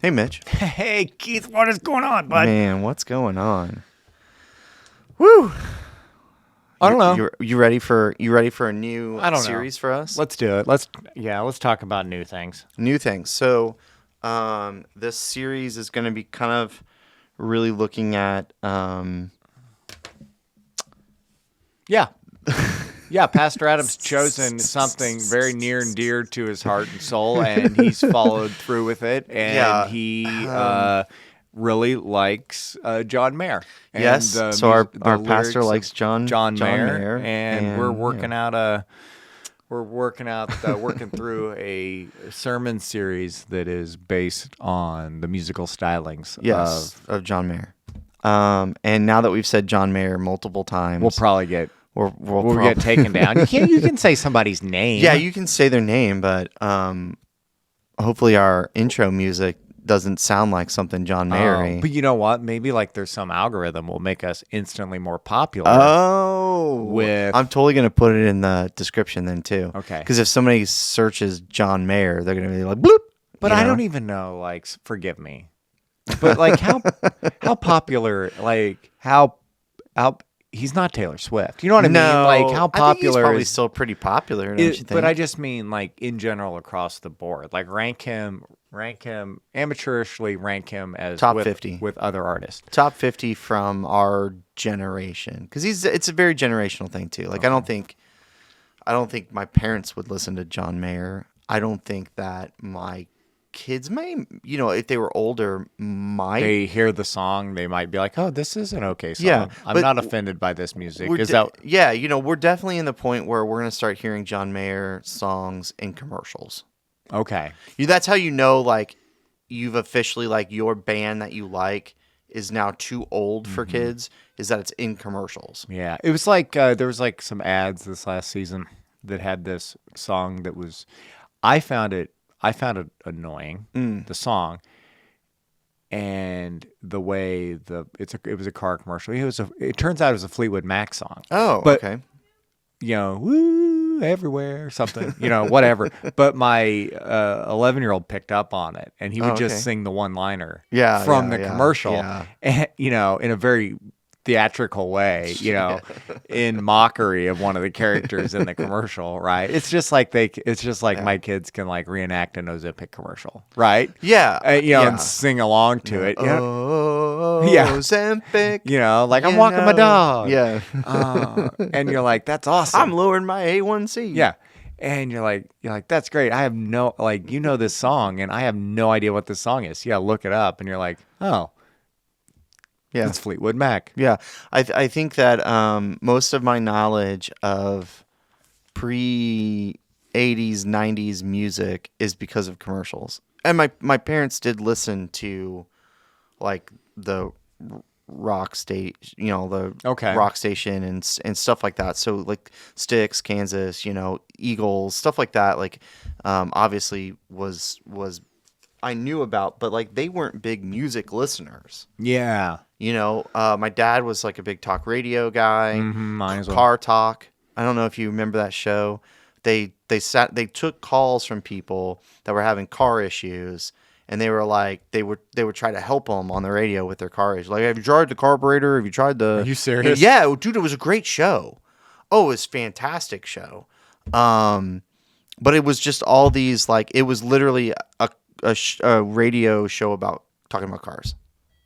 Hey, Mitch. Hey, Keith, what is going on, bud? Man, what's going on? Woo! I don't know. You ready for a new I don't know. series for us? Let's do it. Let's talk about new things. New things. So, this series is going to be kind of really looking at Yeah, Pastor Adam's chosen something very near and dear to his heart and soul, and he's followed through with it. And Yeah. he really likes John Mayer. And yes. So our pastor lyrics likes of John Mayer, and and we're working working through a sermon series that is based on the musical stylings of John Mayer. And now that we've said John Mayer multiple times, we'll probably get we'll get taken down. You can say somebody's name. Yeah, you can say their name, but hopefully our intro music doesn't sound like something John Mayer. But you know what? Maybe like there's some algorithm will make us instantly more popular. I'm totally going to put it in the description then too. Okay. Because if somebody searches John Mayer, they're going to be like, bloop. But I don't even know, like, forgive me. But like how popular, like how he's not Taylor Swift. You know what I mean? Like how popular I think he's probably still pretty popular, don't you think? But I just mean like in general across the board. Like rank him amateurishly rank him as top 50 with other artists. Top 50 from our generation. Cuz it's a very generational thing too. Like okay. I don't think my parents would listen to John Mayer. I don't think that my kids may, if they were older, they hear the song, they might be like, "Oh, this is an okay song. Yeah, I'm not offended by this music." We're definitely in the point where we're going to start hearing John Mayer songs in commercials. Okay, that's how like you've officially like your band that you like is now too old for kids. Is that it's in commercials? Yeah, it was like there was like some ads this last season that had this song that was. I found it annoying, the song, and the way it was a car commercial. It turns out it was a Fleetwood Mac song. Oh, but, okay. Woo, everywhere, something, whatever. But my 11-year-old picked up on it, and he would just sing the one-liner from the commercial, and, in a very theatrical way, in mockery of one of the characters in the commercial, right? It's just like my kids can like reenact an Ozempic commercial, right? Yeah, and sing along to it. Ozempic. Like I'm walking my dog. Yeah, and you're like, that's awesome. I'm lowering my A1C. Yeah. And you're like, that's great. I have no, this song, and I have no idea what this song is. Yeah, look it up, and you're like, oh. Yeah, it's Fleetwood Mac. Yeah, I think that most of my knowledge of pre-80s, 90s music is because of commercials. And my parents did listen to like the rock station, rock station and stuff like that. So like Styx, Kansas, Eagles, stuff like that. Like obviously was I knew about, but like they weren't big music listeners. Yeah. My dad was like a big talk radio guy. Mine as well. Car Talk. I don't know if you remember that show. They took calls from people that were having car issues, and they were like they would try to help them on the radio with their car issues. Like, have you tried the carburetor? Have you tried the? Are you serious? Yeah, dude, it was a great show. Oh, it was a fantastic show. But it was just all these like it was literally a radio show about talking about cars.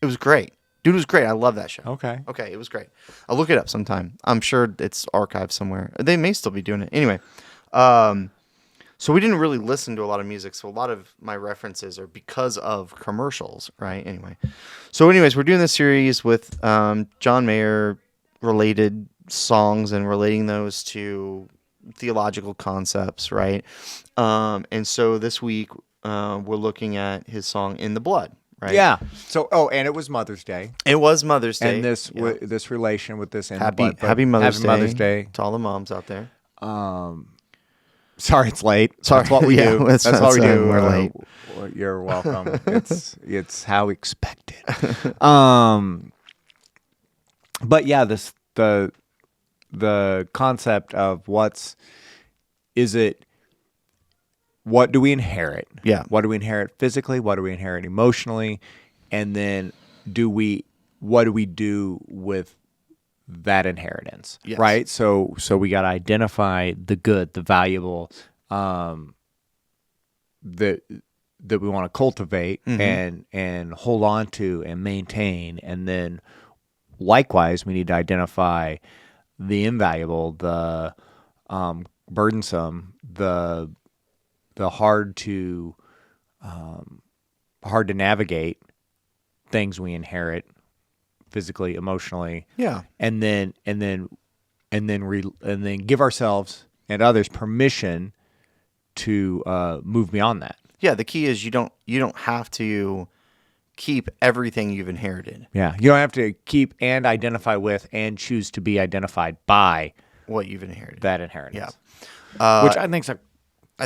It was great. Dude, it was great. I love that show. Okay, it was great. I'll look it up sometime. I'm sure it's archived somewhere. They may still be doing it. Anyway, so we didn't really listen to a lot of music, so a lot of my references are because of commercials, right? Anyway, we're doing this series with John Mayer related songs and relating those to theological concepts, right? And so this week we're looking at his song "In the Blood." Right? Yeah. So, and it was Mother's Day. It was Mother's Day. And this relation with this happy Mother's Day to all the moms out there. Sorry, it's late. Sorry. That's what we do. That's what we do. We're late. You're welcome. It's how expected. But yeah, the concept of what do we inherit? Yeah. What do we inherit physically? What do we inherit emotionally? And then what do we do with that inheritance? Yes. Right? So we got to identify the good, the valuable, that we want to cultivate and hold on to and maintain. And then likewise, we need to identify the invaluable, the burdensome, the hard to navigate things we inherit physically, emotionally. Yeah. And then give ourselves and others permission to move beyond that. Yeah, the key is you don't have to keep everything you've inherited. Yeah, you don't have to keep and identify with and choose to be identified by what you've inherited. That inheritance. Yeah. Which I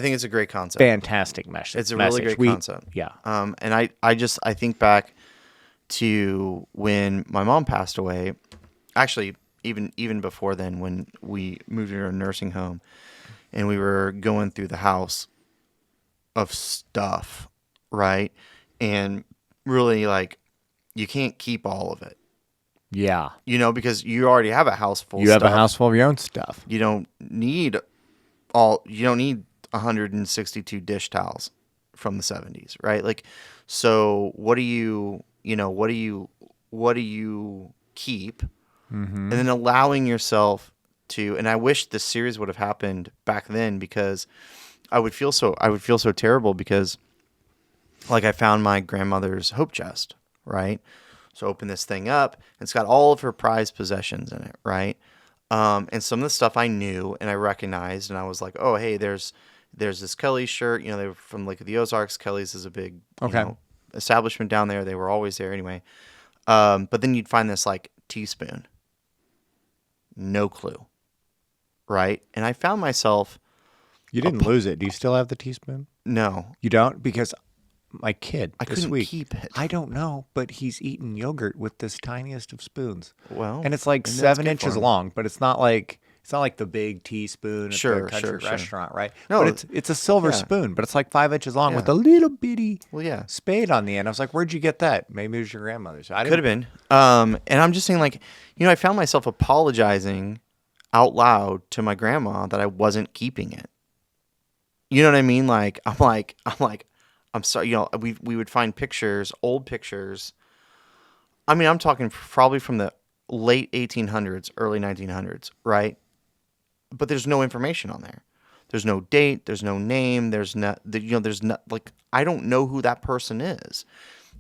think it's a great concept. Fantastic message. It's a really great concept. Yeah. And I think back to when my mom passed away. Actually, even before then, when we moved into a nursing home, and we were going through the house of stuff, right? And really, like, you can't keep all of it. Yeah. Because you already have a house full of stuff. You have a house full of your own stuff. You don't need 162 dish towels from the 70s, right? Like, so what do you keep? And then allowing yourself to, and I wish this series would have happened back then, because I would feel so terrible, because like I found my grandmother's hope chest, right? So open this thing up, and it's got all of her prized possessions in it, right? And some of the stuff I knew and I recognized, and I was like, oh, hey, there's this Kelly's shirt. They were from Lake of the Ozarks. Kelly's is a big establishment down there. They were always there anyway. But then you'd find this like teaspoon. No clue, right? And I found myself. You didn't lose it. Do you still have the teaspoon? No. You don't? Because my kid I this couldn't week, keep it. I don't know, but he's eating yogurt with this tiniest of spoons. Well, and it's like 7 inches long, but it's not like the big teaspoon at the country restaurant, right? No, but it's a silver spoon, but it's like 5 inches long with a little bitty spade on the end. I was like, where'd you get that? Maybe it was your grandmother's. Could have been. And I'm just saying, like, I found myself apologizing out loud to my grandma that I wasn't keeping it. You know what I mean? Like, I'm sorry, we would find pictures, old pictures. I mean, I'm talking probably from the late 1800s, early 1900s, right? But there's no information on there. There's no date. There's no name. There's not, like, I don't know who that person is.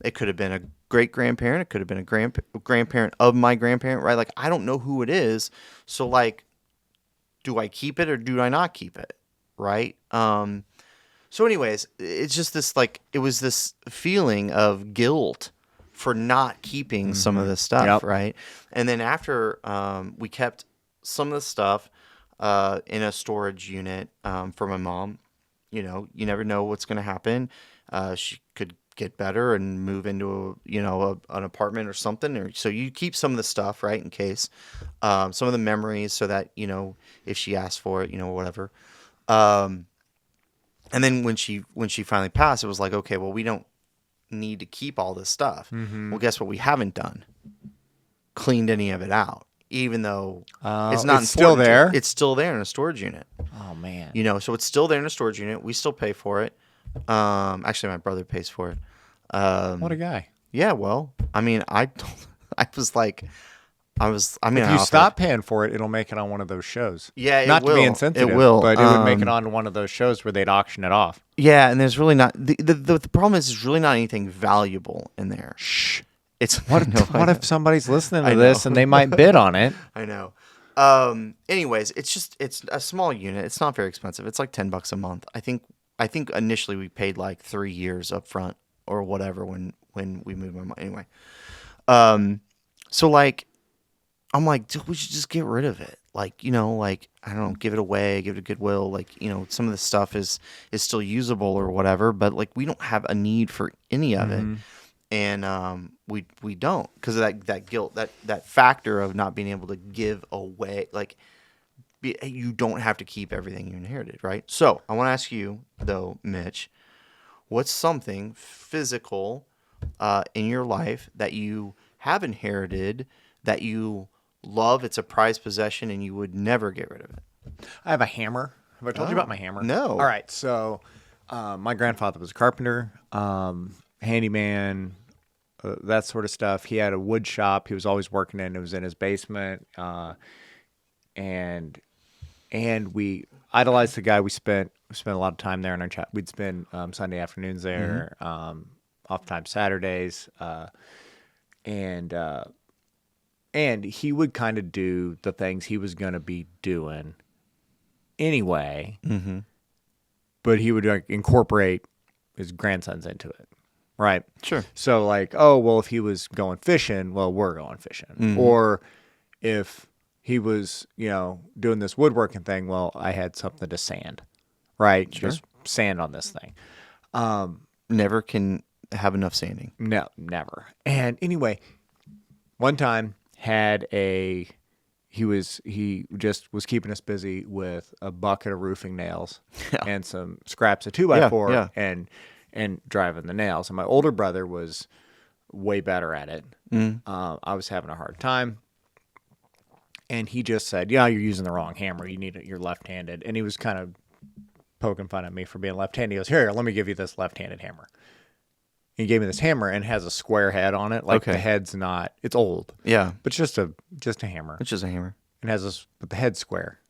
It could have been a great grandparent. It could have been a grandparent of my grandparent, right? Like, I don't know who it is. So, like, do I keep it or do I not keep it, right? So anyways, it's just this, like, it was this feeling of guilt for not keeping some of this stuff, right? And then after we kept some of the stuff in a storage unit for my mom, you never know what's going to happen. She could get better and move into an apartment or something, or so you keep some of the stuff, right, in case some of the memories, so that if she asks for it, whatever. And then when she finally passed, it was like, okay, well, we don't need to keep all this stuff. Well, guess what? We haven't done cleaned any of it out, even though it's not still there. It's still there in a storage unit. Oh man, so it's still there in a storage unit. We still pay for it. Actually, my brother pays for it. What a guy. Yeah. Well, I mean, I was like. If you stop paying for it, it'll make it on one of those shows. Yeah, not to be insensitive. It will, but it would make it on one of those shows where they'd auction it off. Yeah, and there's really not the problem is there's really not anything valuable in there. Shh. It's what if somebody's listening to this and they might bid on it? I know. Anyways, it's a small unit. It's not very expensive. It's like $10 a month. I think initially we paid like 3 years up front or whatever when we moved my mom. Anyway, so like. I'm like, dude, we should just get rid of it. Like, like, I don't know, give it away, give it to Goodwill. Like, some of the stuff is still usable or whatever, but like, we don't have a need for any of it. And we don't, because of that guilt, that factor of not being able to give away. Like, you don't have to keep everything you inherited, right? So I want to ask you, though, Mitch, what's something physical in your life that you have inherited that you love? It's a prized possession and you would never get rid of it. I have a hammer. Have I told you about my hammer? No. All right. So my grandfather was a carpenter, handyman, that sort of stuff. He had a wood shop he was always working in. It was in his basement. And we idolized the guy. We spent a lot of time there in our chat. We'd spend Sunday afternoons there, oftentimes Saturdays, and he would kind of do the things he was going to be doing anyway, but he would incorporate his grandsons into it, right? Sure. So like, oh well, if he was going fishing, well, we're going fishing, or if he was, doing this woodworking thing, well, I had something to sand, right? Sure. Just sand on this thing. Never can have enough sanding. No, never. And anyway, one time he just was keeping us busy with a bucket of roofing nails and some scraps of 2x4 and driving the nails. And my older brother was way better at it. I was having a hard time. And he just said, "Yeah, you're using the wrong hammer. You're left-handed." And he was kind of poking fun at me for being left-handed. He goes, "Here, let me give you this left-handed hammer." He gave me this hammer and it has a square head on it. Like the head's not, it's old. Yeah. But just a hammer. It's just a hammer. It has but the head's square.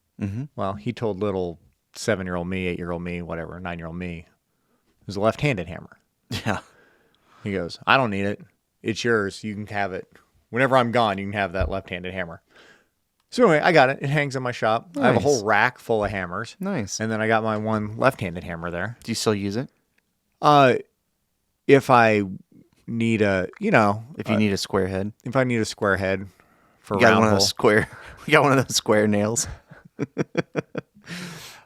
Well, he told little 7-year-old me, 8-year-old me, whatever, 9-year-old me, it was a left-handed hammer. Yeah. He goes, "I don't need it. It's yours. You can have it. Whenever I'm gone, you can have that left-handed hammer." So anyway, I got it. It hangs in my shop. Nice. I have a whole rack full of hammers. Nice. And then I got my one left-handed hammer there. Do you still use it? If I need if you need a square head. If I need a square head for you got round one hole. Of those square. You got one of those square nails.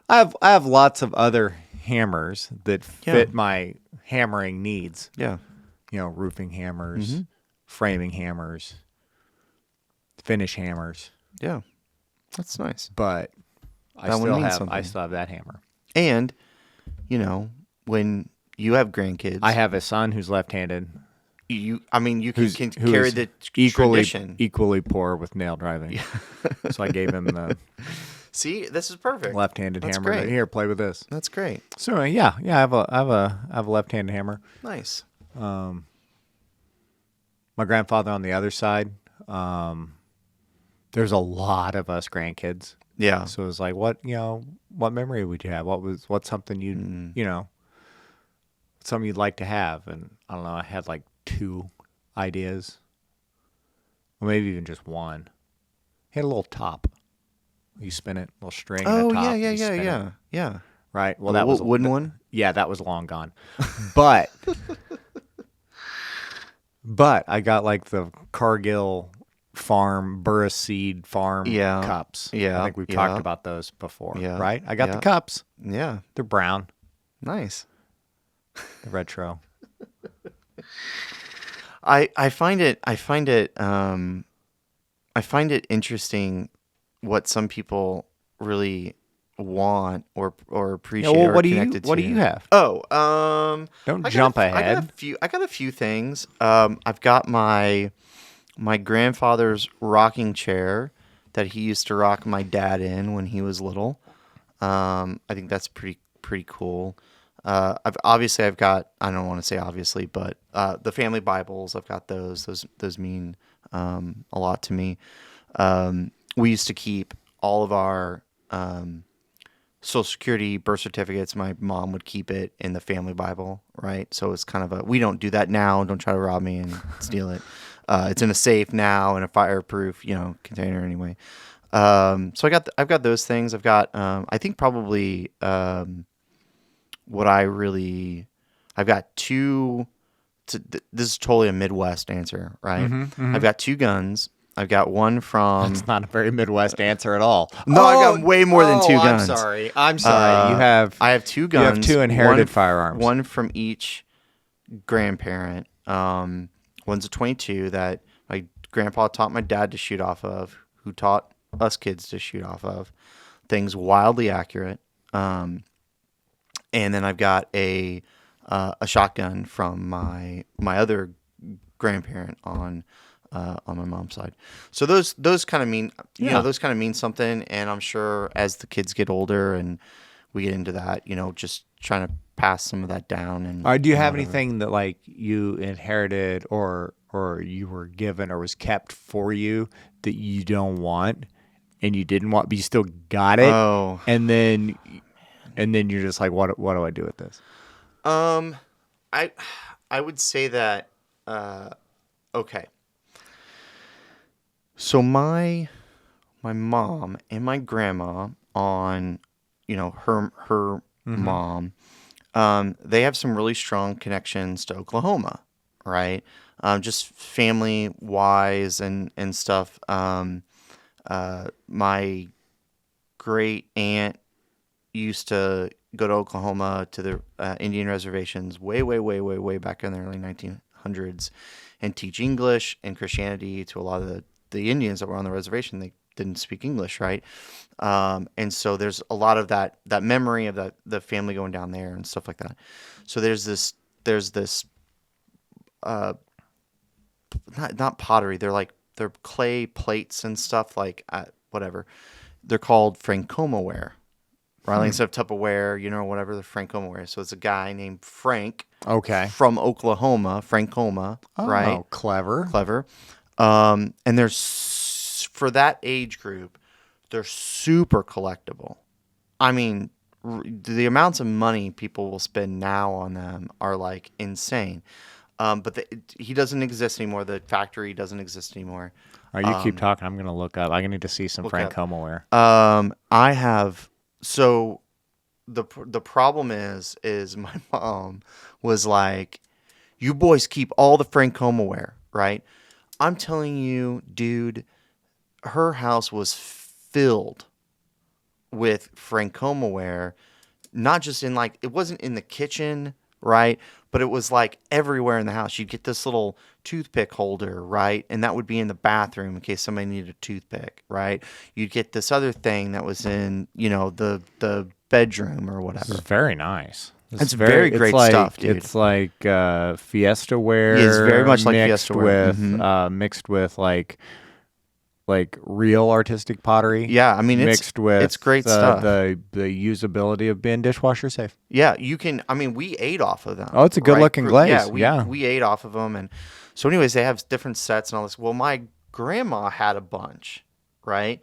I have lots of other hammers that fit my hammering needs. Yeah. Roofing hammers, framing hammers, finish hammers. Yeah, that's nice. But I still have that hammer. And, when you have grandkids, I have a son who's left-handed. You can carry the tradition. Equally poor with nail driving. So I gave him the. See, this is perfect. Left-handed That's hammer. Great. Here, play with this. That's great. So I have a left-handed hammer. Nice. My grandfather on the other side. There's a lot of us grandkids. Yeah. So it was like, what memory would you have? What's something something you'd like to have? And I don't know, I had like 2 ideas. Or maybe even just one. He had a little top. You spin it, a little string and a top. Yeah. Right? Well, that was a wooden one? Yeah, that was long gone. But I got like the Cargill farm, Burris Seed farm cups. Yeah. I think we've talked about those before. Yeah. Right? I got the cups. Yeah. They're brown. Nice. The retro. I find it interesting what some people really want or appreciate. Well, or what do you have? Oh, don't jump ahead. I got a few things. I've got my grandfather's rocking chair that he used to rock my dad in when he was little. I think that's pretty cool. I've got, I don't want to say obviously, but the family Bibles, I've got those. Those mean a lot to me. We used to keep all of our Social Security, birth certificates. My mom would keep it in the family Bible, right? So it's kind of we don't do that now. Don't try to rob me and steal it. It's in a safe now in a fireproof, container anyway. So I've got those things. I've got, I think probably, I've got 2. This is totally a Midwest answer, right? I've got 2 guns. I've got one from. It's not a very Midwest answer at all. No, I've got way more than 2 guns. I'm sorry. I have 2 guns. You have 2 inherited firearms. One from each grandparent. One's a 22 that my grandpa taught my dad to shoot off of, who taught us kids to shoot off of. things wildly accurate. And then I've got a shotgun from my other grandparent on my mom's side. So those kind of mean those kind of mean something. And I'm sure as the kids get older and we get into that, just trying to pass some of that down. And do you have whatever. anything that like you inherited or you were given or was kept for you that you don't want and you didn't want, but you still got it? Oh, and then you're just like, what do I do with this? I would say that okay. So my mom and my grandma on her mom, they have some really strong connections to Oklahoma, right? Just family wise and stuff. My great aunt used to go to Oklahoma to the Indian reservations way back in the early 1900s and teach English and Christianity to a lot of the Indians that were on the reservation. They didn't speak English, right? And so there's a lot of that memory of the family going down there and stuff like that. So there's this not pottery. They're clay plates and stuff like whatever. They're called Francomaware. Right, instead of Tupperware, whatever the Francomaware. So it's a guy named Frank. Okay. From Oklahoma, Francoma. Right. Oh, clever. And for that age group, they're super collectible. I mean, the amounts of money people will spend now on them are like insane. But he doesn't exist anymore. The factory doesn't exist anymore. All right, you keep talking. I'm gonna look up. I need to see some Francomaware. I have. So the problem is my mom was like, "You boys keep all the Francomaware, right?" I'm telling you, dude, her house was filled with Francomaware, not just in it wasn't in the kitchen, right? But it was like everywhere in the house. You'd get this little toothpick holder, right? And that would be in the bathroom in case somebody needed a toothpick, right? You'd get this other thing that was in, the bedroom or whatever. This is very nice. It's very great stuff, dude. It's like Fiesta ware. Yeah, it's very much like Fiesta ware. Mixed with like real artistic pottery. Yeah, I mean it's great stuff. The usability of being dishwasher safe. Yeah, you can. I mean, we ate off of them. Oh, it's a good looking glaze. Yeah, we ate off of them, and so anyways, they have different sets and all this. Well, my grandma had a bunch, right?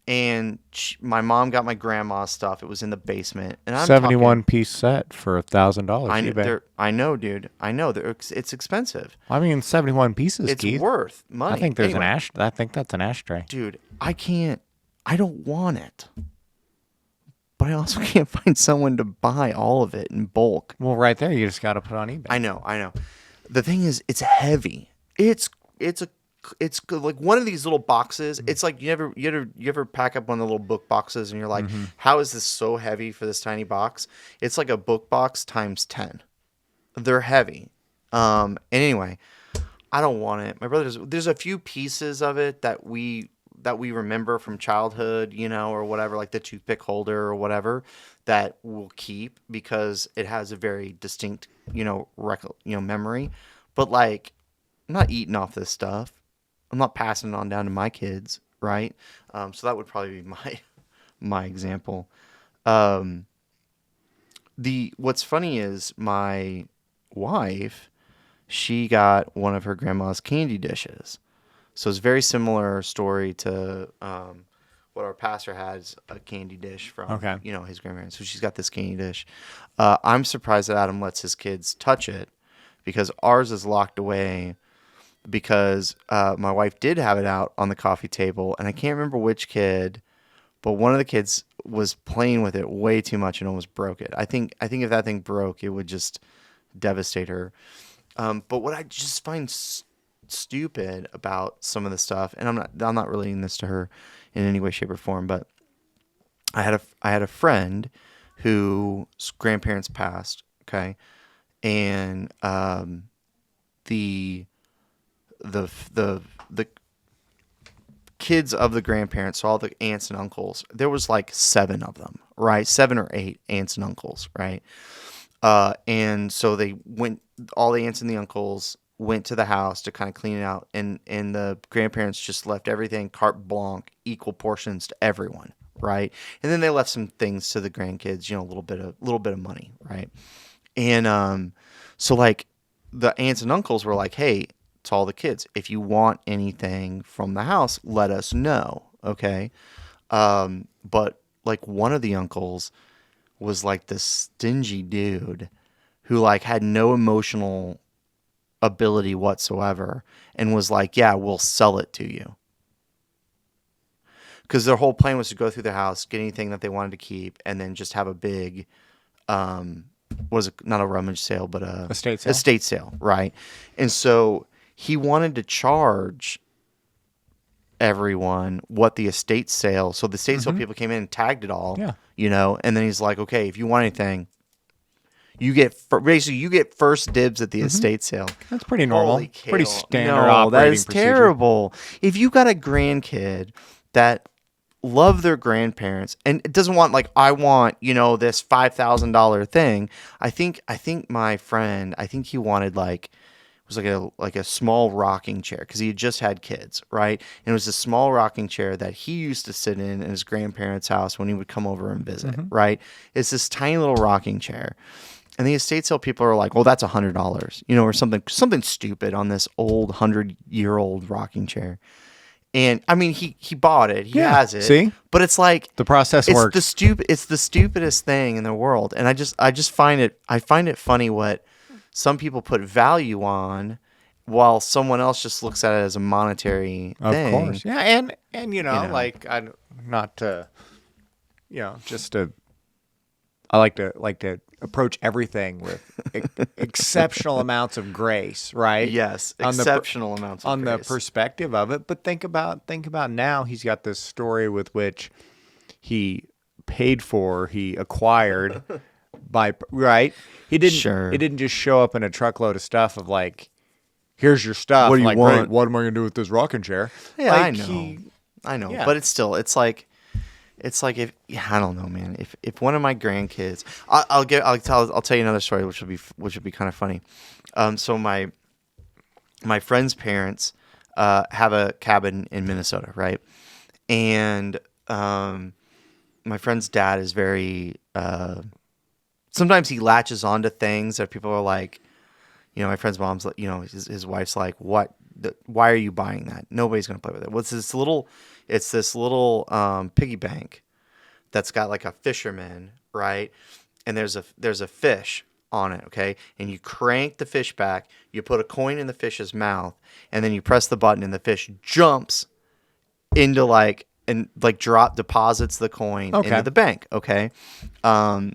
And my mom got my grandma's stuff. It was in the basement, and I'm 71 piece set for $1,000. I know, dude. I know. It's expensive. I mean, 71 pieces. It's Keith. worth money. I think there's an ash. I think that's an ashtray, dude. I don't want it, but I also can't find someone to buy all of it in bulk. Well, right there, you just got to put on eBay. I know. The thing is, it's heavy. It's like one of these little boxes. It's like you ever pack up one of the little book boxes and you're like, how is this so heavy for this tiny box? It's like a book box times 10. They're heavy. And anyway, I don't want it. My there's a few pieces of it that we remember from childhood, or whatever, like the toothpick holder or whatever, that we'll keep because it has a very distinct, memory. But like, I'm not eating off this stuff. I'm not passing it on down to my kids, right? So that would probably be my example. What's funny is my wife, she got one of her grandma's candy dishes. So it's a very similar story to what our pastor has, a candy dish from his grandparents. So she's got this candy dish. I'm surprised that Adam lets his kids touch it because ours is locked away. Because my wife did have it out on the coffee table, and I can't remember which kid, but one of the kids was playing with it way too much and almost broke it. I think if that thing broke, it would just devastate her. But what I just find stupid about some of the stuff, and I'm not relating this to her in any way, shape, or form, but I had a friend whose grandparents passed. Okay, and the kids of the grandparents, so all the aunts and uncles, there was like 7 of them, right? 7 or 8 aunts and uncles, right? And so they went, all the aunts and the uncles went to the house to kind of clean it out, and the grandparents just left everything carte blanche, equal portions to everyone, right? And then they left some things to the grandkids, a little bit of money, right? And so like the aunts and uncles were like, hey, to all the kids, if you want anything from the house, let us know, okay? But like one of the uncles was like this stingy dude who like had no emotional ability whatsoever and was like, yeah, we'll sell it to you. Because their whole plan was to go through the house, get anything that they wanted to keep, and then just have a big, was it not a rummage sale, but a estate sale, right? And so he wanted to charge everyone what the estate sale. So the estate sale people came in and tagged it all, and then he's like, okay, if you want anything, you get first dibs at the estate sale. That's pretty normal. Pretty standard operating that is procedure. Terrible. If you got a grandkid that love their grandparents and it doesn't want, like, I want, this $5,000 thing. I think my friend, he wanted like, it was like a small rocking chair because he had just had kids, right? And it was a small rocking chair that he used to sit in his grandparents' house when he would come over and visit, right? It's this tiny little rocking chair. And the estate sale people are like, well, that's $100, or something stupid on this old 100-year-old rocking chair. And I mean, he bought it, he has it. See, but it's like the process works. It's the stupidest thing in the world, and I just find it funny what some people put value on, while someone else just looks at it as a monetary thing. Of course, yeah, and like I not to, just to. I like to approach everything with exceptional amounts of grace, right? Yes, exceptional amounts of grace. On the perspective of it. But think about now he's got this story with which he paid for, he acquired by, right? He didn't. Sure. It didn't just show up in a truckload of stuff of like, here's your stuff. What do you want? Great, what am I going to do with this rocking chair? Yeah, like, I know. Yeah. But it's still, it's like if I don't know, man. If one of my grandkids, I'll tell you another story, which will be kind of funny. So my friend's parents have a cabin in Minnesota, right? And my friend's dad is very. Sometimes he latches onto things that people are like, my friend's mom's like, his wife's like, what? Why are you buying that? Nobody's gonna play with it. What's this little? It's this little piggy bank that's got like a fisherman, right? And there's a fish on it, okay? And you crank the fish back, you put a coin in the fish's mouth, and then you press the button and the fish jumps into deposits the coin into the bank, okay? And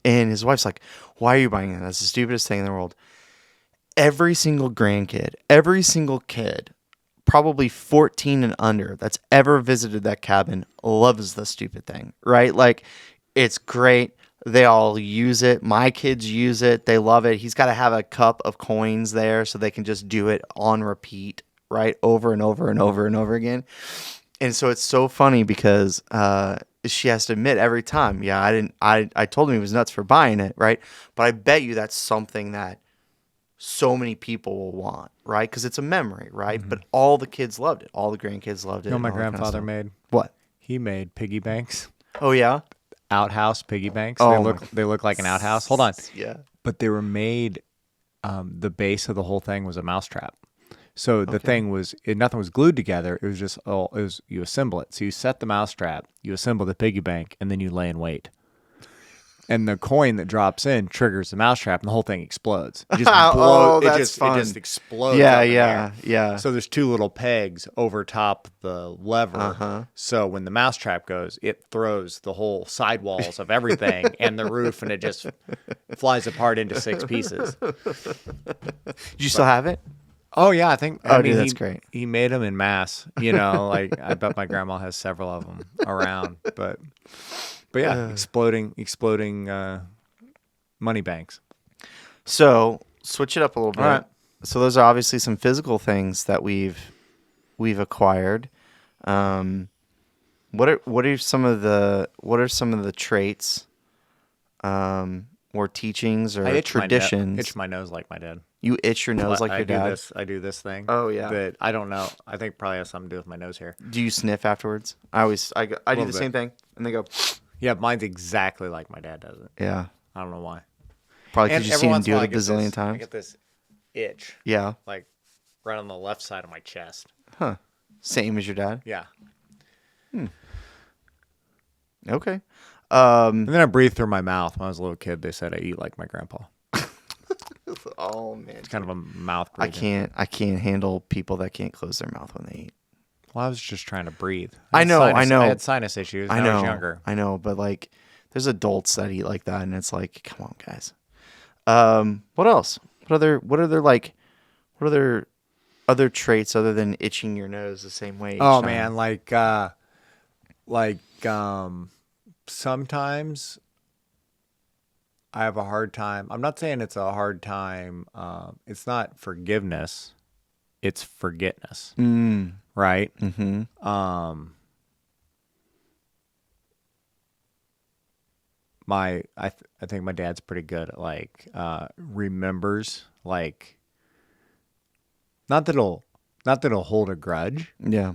his wife's like, why are you buying that? That's the stupidest thing in the world. Every single grandkid, every single kid, probably 14 and under, that's ever visited that cabin loves the stupid thing, right? Like, it's great. They all use it. My kids use it. They love it. He's got to have a cup of coins there so they can just do it on repeat, right? Over and over and over and over again. And so it's so funny because she has to admit every time, I told him he was nuts for buying it, right? But I bet you that's something that so many people will want, right? Because it's a memory, right? But all the kids loved it. All the grandkids loved it. You know what my grandfather made? What? He made piggy banks. Oh, yeah? Outhouse piggy banks. Oh, they look like an outhouse. Hold on. Yeah. But they were made, the base of the whole thing was a mousetrap. So the thing was, nothing was glued together. It was just, you assemble it. So you set the mousetrap, you assemble the piggy bank, and then you lay in wait. And the coin that drops in triggers the mousetrap, and the whole thing explodes. It just that's fun. It just explodes. Yeah. So there's 2 little pegs over top the lever. So when the mousetrap goes, it throws the whole sidewalls of everything and the roof, and it just flies apart into 6 pieces. Do you still have it? Oh yeah, I think. Dude, that's great. He made them in mass. Like I bet my grandma has several of them around, but yeah, exploding money banks. So switch it up a little bit. All right. So those are obviously some physical things that we've acquired. What are some of the traits, or teachings or traditions? Itch my nose like my dad. You itch your nose like your dad? I do this thing. Oh yeah. That I don't know. I think probably has something to do with my nose hair. Do you sniff afterwards? I do the same thing, and they go. Yeah, mine's exactly like my dad does it. Yeah. I don't know why. Probably because you've seen him do it a bazillion times. I get this itch. Yeah. Like right on the left side of my chest. Huh. Same as your dad? Yeah. Okay. And then I breathe through my mouth. When I was a little kid, they said I eat like my grandpa. Oh man. It's kind of a mouth breathing. I can't handle people that can't close their mouth when they eat. Well, I was just trying to breathe. I know. I had sinus issues when I was younger. I know, but like there's adults that eat like that, and it's like, come on, guys. What else? What other traits other than itching your nose the same way? Oh man, sometimes I have a hard time. I'm not saying it's a hard time. It's not forgiveness. It's forgetness. Right? Mm-hmm. I think my dad's pretty good at like remembers, like not that he'll hold a grudge. Yeah.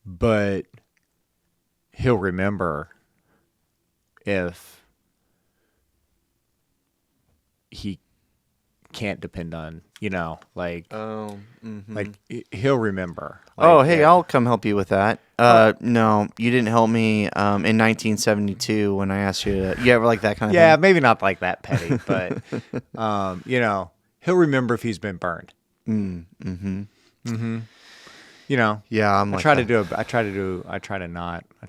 But he'll remember if he can't depend on, like like he'll remember. Like, hey, I'll come help you with that. No, you didn't help me in 1972 when I asked you to. You ever like that kind of thing? Yeah, maybe not like that petty, but he'll remember if he's been burned. Mm-hmm. Mm-hmm. Yeah, I try to not. I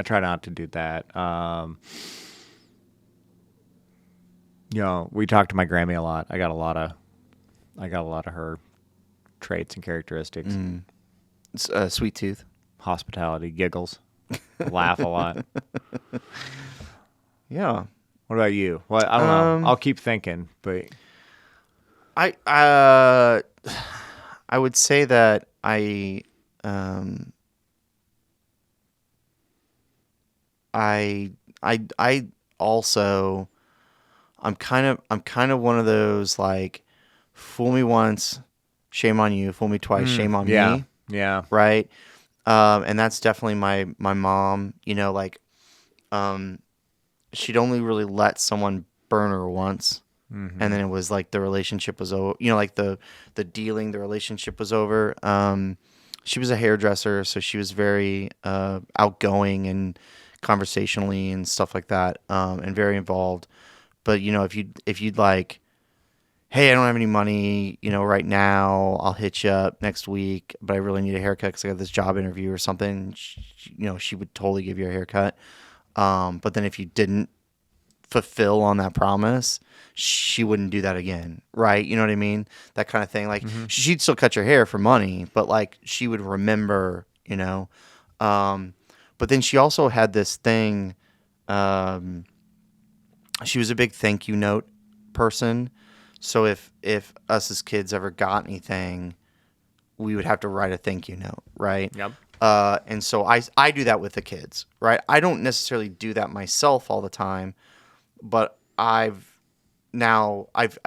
try not to do that. We talked to my Grammy a lot. I got a lot of her traits and characteristics. Sweet tooth, hospitality, giggles, laugh a lot. Yeah. What about you? Well, I don't know. I'll keep thinking, but I would say that I also I'm kind of one of those like fool me once, shame on you, fool me twice, shame on me. Yeah. Right? And that's definitely my mom, she'd only really let someone burn her once. Mm-hmm. And then it was like the relationship was over, like the relationship was over. She was a hairdresser, so she was very outgoing and conversationally and stuff like that, and very involved. But if you'd like, hey, I don't have any money, right now, I'll hit you up next week, but I really need a haircut because I got this job interview or something. She would totally give you a haircut. But then if you didn't fulfill on that promise, she wouldn't do that again, right? You know what I mean? That kind of thing. Like she'd still cut your hair for money, but like she would remember, But then she also had this thing. She was a big thank you note person. So if us as kids ever got anything, we would have to write a thank you note, right? Yep. And so I do that with the kids, right? I don't necessarily do that myself all the time, but I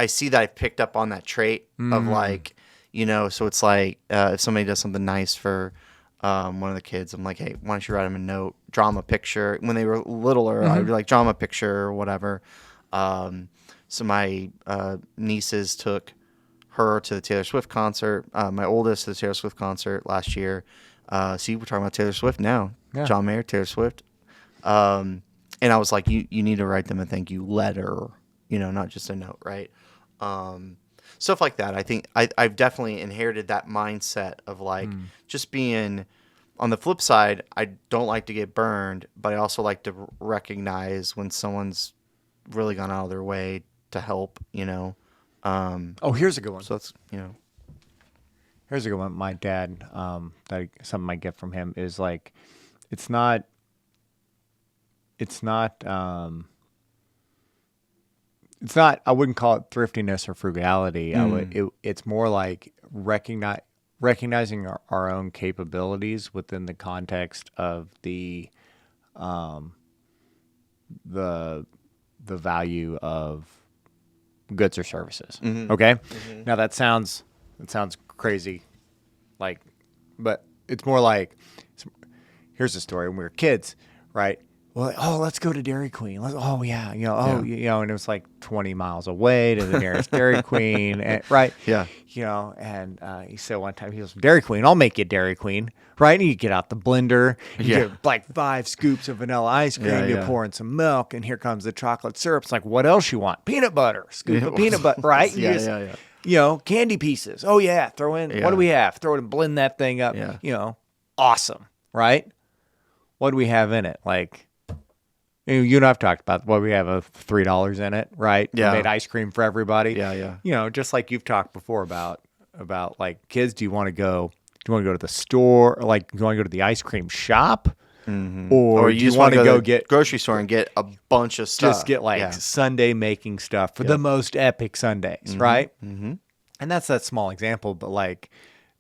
see that I've picked up on that trait of like, so it's like if somebody does something nice for one of the kids, I'm like, hey, why don't you write them a note, draw them a picture. When they were littler, I'd be like, draw them a picture or whatever. So my nieces took her to the Taylor Swift concert, my oldest to the Taylor Swift concert last year. See, we're talking about Taylor Swift now. Yeah. John Mayer, Taylor Swift. And I was like, you need to write them a thank you letter, not just a note, right? Stuff like that. I think I've definitely inherited that mindset of like just being on the flip side. I don't like to get burned, but I also like to recognize when someone's really gone out of their way to help, here's a good one. So that's, Here's a good one. My dad, something I get from him is like, it's not, it's not, I wouldn't call it thriftiness or frugality. It's more like recognizing our own capabilities within the context of the value of goods or services. Mm-hmm. Okay. Mm-hmm. Now that sounds crazy. Like, but it's more like, here's a story. When we were kids, right? Well, let's go to Dairy Queen. And it was like 20 miles away to the nearest Dairy Queen, right? Yeah. And he said one time, he goes, Dairy Queen, I'll make you Dairy Queen, right? And you get out the blender, you get like 5 scoops of vanilla ice cream, you pour in some milk, and here comes the chocolate syrup. It's like, what else you want? Peanut butter, scoop of peanut butter, right? Candy pieces. Oh, yeah, throw in, what do we have? Throw it and blend that thing up. Yeah. Awesome, right? What do we have in it? Like, you and I've talked about what we have of $3 in it, right? Yeah. We made ice cream for everybody. Yeah. Just like you've talked before about like, kids, do you want to go to the store, or like, do you want to go to the ice cream shop? Mm-hmm. Or you just want to go get grocery store and get a bunch of stuff? Just get like Sunday making stuff for the most epic Sundays, right? Mm-hmm. And that's that small example, but like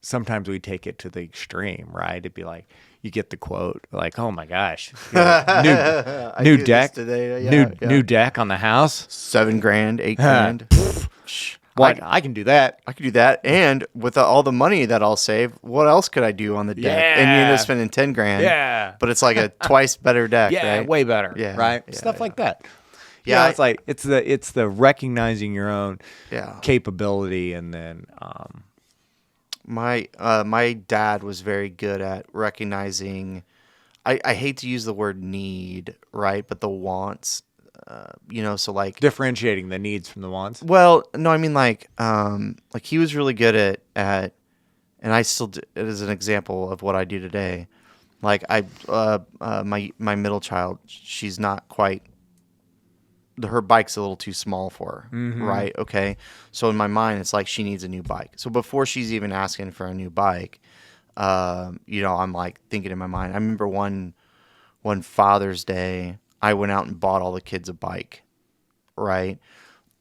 sometimes we take it to the extreme, right? It'd be like, you get the quote, like, "Oh my gosh, new deck today. New deck on the house, $7,000, $8,000." What? I can do that. I could do that, and with all the money that I'll save, what else could I do on the deck? And you end up spending $10,000. Yeah, but it's like a twice better deck. Yeah, right? Way better. Yeah, right. Stuff like that. Yeah, it's like it's the recognizing your own capability, and then. My dad was very good at recognizing, I hate to use the word need, right? But the wants, so like differentiating the needs from the wants. Well, no, I mean like he was really good at, and I still do, it is an example of what I do today. Like my middle child, she's not quite. Her bike's a little too small for her, right? Okay. So in my mind, it's like she needs a new bike. So before she's even asking for a new bike, I'm like thinking in my mind. I remember one Father's Day, I went out and bought all the kids a bike, right?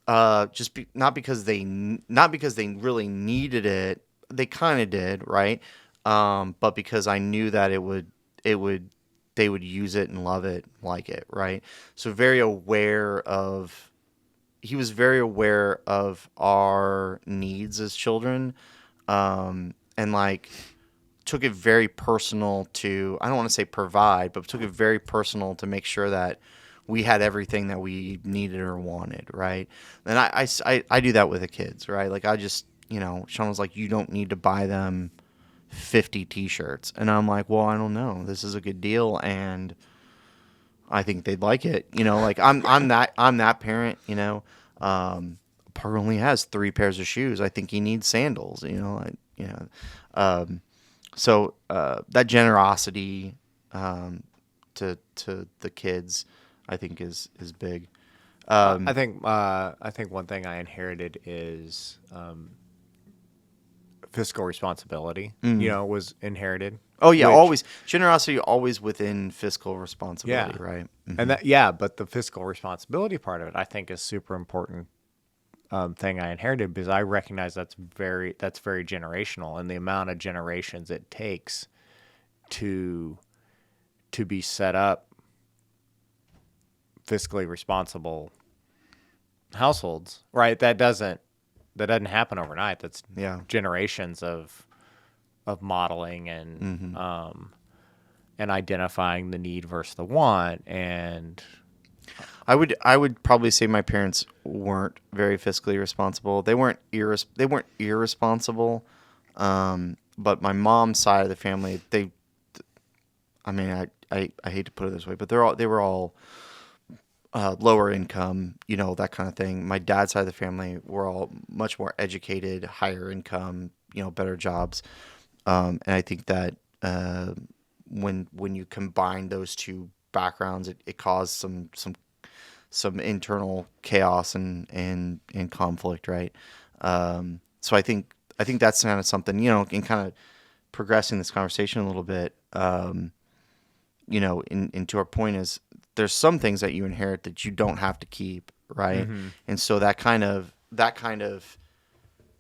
Not because they really needed it. They kind of did, right? But because I knew that they would use it and love it, like it, right? So he was very aware of our needs as children, and like took it very personal to, I don't want to say provide, but took it very personal to make sure that we had everything that we needed or wanted, right? And I do that with the kids, right? Like I just, Sean was like, you don't need to buy them 50 t-shirts, and I'm like, well, I don't know, this is a good deal and I think they'd like it, like I'm that parent, Parker only has 3 pairs of shoes, I think he needs sandals, so that generosity to the kids, I think is big. I think one thing I inherited is fiscal responsibility, was inherited. Oh yeah, always generosity, always within fiscal responsibility, right? Mm-hmm. And but the fiscal responsibility part of it, I think, is super important thing I inherited, because I recognize that's very generational, and the amount of generations it takes to be set up fiscally responsible households, right? That doesn't happen overnight. That's generations of modeling and and identifying the need versus the want. And I would probably say my parents weren't very fiscally responsible. They weren't irresponsible. But my mom's side of the family, I hate to put it this way, but they were all lower income, that kind of thing. My dad's side of the family were all much more educated, higher income, better jobs. And I think that when you combine those two backgrounds, it caused some internal chaos and conflict, right? So I think that's kind of something, in kind of progressing this conversation a little bit, into our point is, there's some things that you inherit that you don't have to keep, right? And so that kind of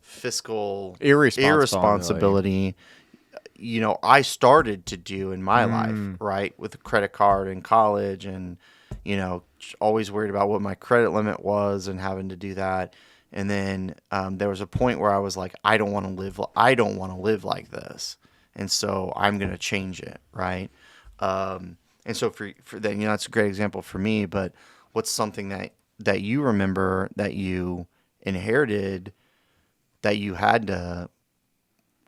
fiscal irresponsibility, I started to do in my life, right? With a credit card in college, and, always worried about what my credit limit was and having to do that. And then there was a point where I was like, I don't want to live like this. And so I'm going to change it, right? And so for that, that's a great example for me. But what's something that you remember that you inherited that you had to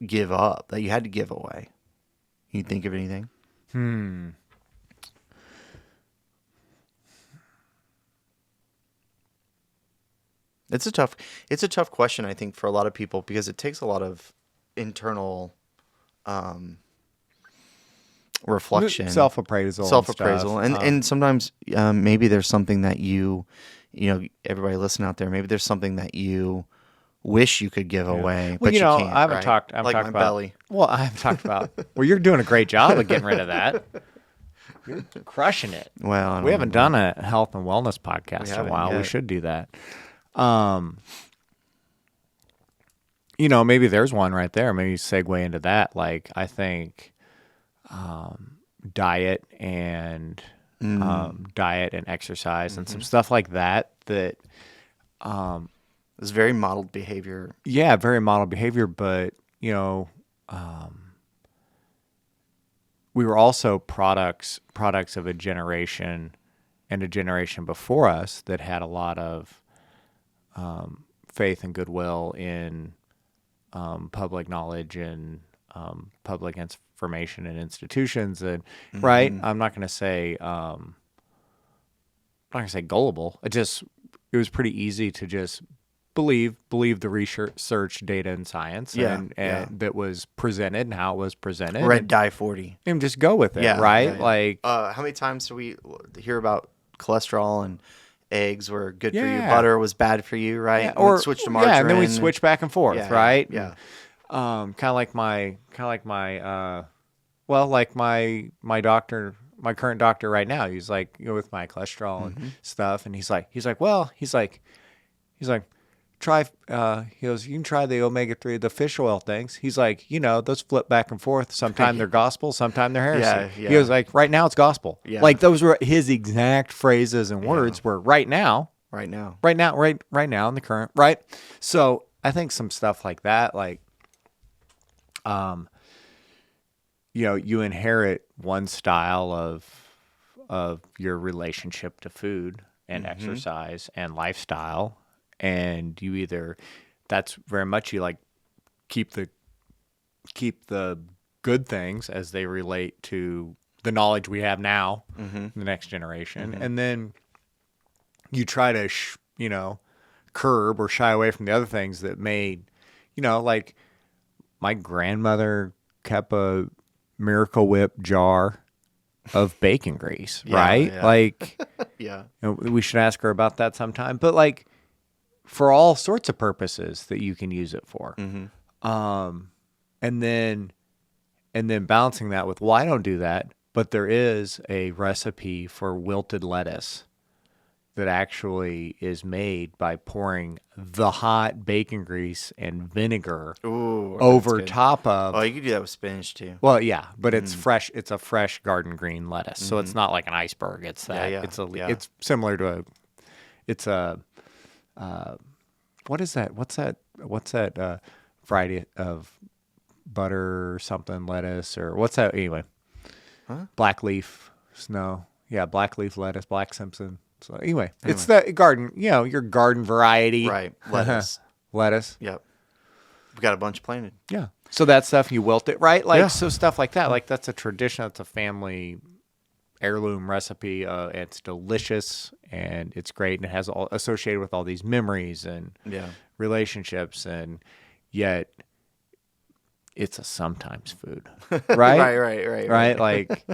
give up, that you had to give away? Can you think of anything? It's a tough question, I think, for a lot of people, because it takes a lot of internal reflection, self-appraisal, and sometimes maybe there's something that everybody listening out there, maybe there's something that you wish you could give away, but you can't. I haven't talked like my about belly. Well, I haven't talked about. Well, you're doing a great job of getting rid of that. You're crushing it. Well, we haven't done a health and wellness podcast in a while. We should do that. Maybe there's one right there. Maybe segue into that. Like, I think diet and exercise and some stuff like that it's very modeled behavior. Yeah, very modeled behavior. But, we were also products of a generation and a generation before us that had a lot of faith and goodwill in public knowledge and public information and institutions. And right, I'm not going to say gullible. It was pretty easy to just believe the research, data, and science, and that was presented and how it was presented. Red dye 40, and just go with it, right? Yeah. Like, how many times do we hear about cholesterol and eggs were good for you, butter was bad for you, right? Yeah. Or switch to margarine. And then we switch back and forth, right? Yeah. Kind of like my doctor, my current doctor right now. He's like, with my cholesterol and stuff, and he's like, try. He goes, you can try the omega-3, the fish oil things. He's like, those flip back and forth. Sometimes they're gospel, sometimes they're heresy. He goes, like, right now it's gospel. Yeah. Like, those were his exact phrases and words were right now in the current, right? So I think some stuff like that, like, you inherit one style of your relationship to food and exercise and lifestyle. And you that's very much you like keep the good things as they relate to the knowledge we have now, the next generation, and then you try to curb or shy away from the other things that made, like my grandmother kept a Miracle Whip jar of bacon grease, right? Yeah. Like, yeah, we should ask her about that sometime. But like, for all sorts of purposes that you can use it for. And then balancing that with, well, I don't do that, but there is a recipe for wilted lettuce that actually is made by pouring the hot bacon grease and vinegar over top of. Oh, you could do that with spinach too. Well, yeah, but it's fresh. It's a fresh garden green lettuce, so it's not like an iceberg. It's that. Yeah. It's similar to what is that? What's that variety of butter or something, lettuce, or what's that? Anyway, black leaf snow. Yeah, black leaf lettuce, black Simpson. So anyway, it's the garden, your garden variety. Right, lettuce. Lettuce. Yep. We got a bunch planted. Yeah. So that stuff, you wilt it, right? Like, so stuff like that. Like, that's a tradition. That's a family heirloom recipe. It's delicious and it's great, and it has all associated with all these memories and relationships, and yet it's a sometimes food, right? right. Like,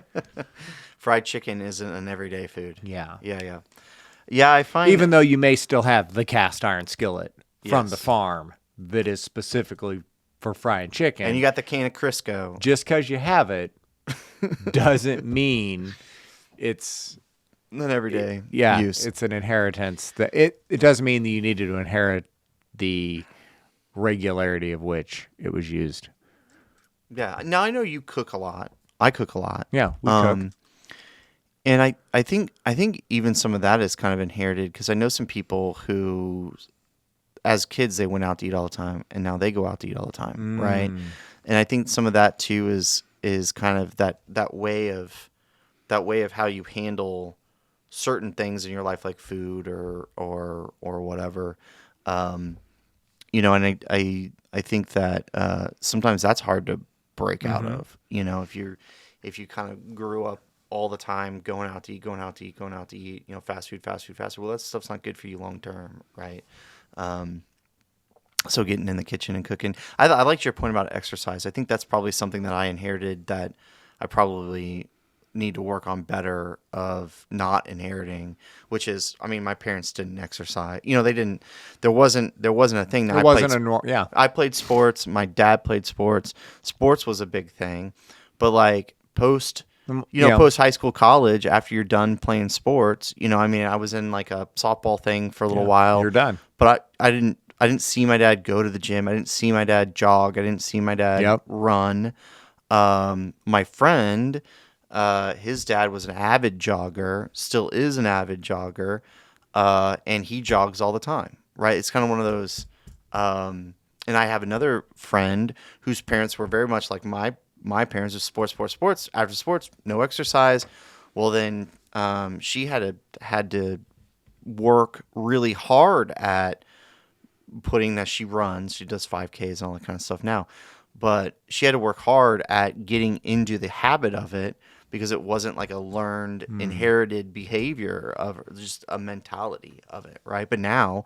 fried chicken isn't an everyday food. Yeah. I find, even though you may still have the cast iron skillet from the farm that is specifically for frying chicken, and you got the can of Crisco. Just because you have it doesn't mean it's Not everyday use. It's an inheritance. That it doesn't mean that you needed to inherit the regularity of which it was used. Yeah. Now I know you cook a lot. I cook a lot. Yeah, we cook. And I think even some of that is kind of inherited because I know some people who, as kids, they went out to eat all the time, and now they go out to eat all the time, right? And I think some of that too is kind of that way of how you handle certain things in your life, like food or whatever. And I think that sometimes that's hard to break out of. If you kind of grew up all the time going out to eat, fast food. Well, that stuff's not good for you long term, right? So getting in the kitchen and cooking. I liked your point about exercise. I think that's probably something that I inherited that I probably need to work on better of not inheriting, which is, I mean, my parents didn't exercise. They didn't. There wasn't a thing. That I played sports. My dad played sports. Sports was a big thing, but like post high school, college, after you're done playing sports, I was in like a softball thing for a little while. You're done. But I didn't see my dad go to the gym. I didn't see my dad jog. I didn't see my dad run. My friend, his dad was an avid jogger, still is an avid jogger, and he jogs all the time, right? It's kind of one of those, and I have another friend whose parents were very much like my parents, was sports. After sports, no exercise. Well, then she had to work really hard at putting that she runs. She does 5Ks and all that kind of stuff now. But she had to work hard at getting into the habit of it because it wasn't like a learned, inherited behavior of just a mentality of it, right? But now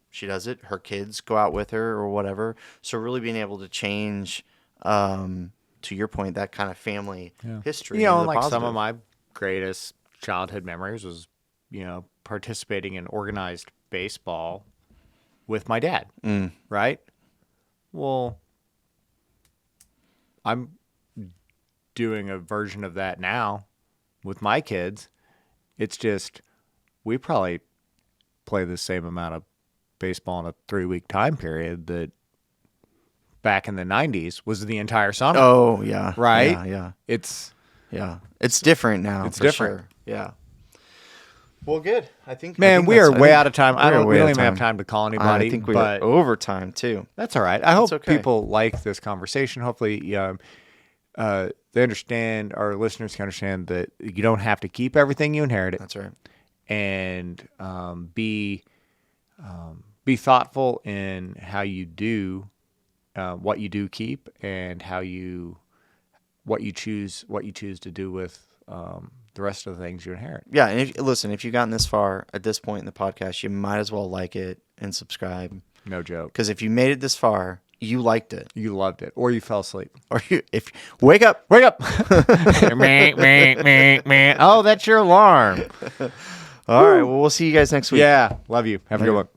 she does it. Her kids go out with her or whatever. So really being able to change, to your point, that kind of family history. Like positive. Some of my greatest childhood memories was, participating in organized baseball with my dad, right? Well, I'm doing a version of that now with my kids. It's just we probably play the same amount of baseball in a 3-week time period that back in the 90s was the entire summer. Oh, yeah. Right? Yeah. It's different now. It's different. Sure. Yeah. Well, good. I think we are way out of time. We don't even have time to call anybody. I think we are over time too. That's all right. I hope people like this conversation. Hopefully, they understand, our listeners can understand that you don't have to keep everything you inherited. That's right. And be thoughtful in how you do what you do keep and what you choose to do with the rest of the things you inherit. Yeah, and if you've gotten this far at this point in the podcast, you might as well like it and subscribe. No joke. Because if you made it this far, you liked it. You loved it. Or you fell asleep. Or wake up. Oh, that's your alarm. All right, well, we'll see you guys next week. Yeah, love you. Have a good one.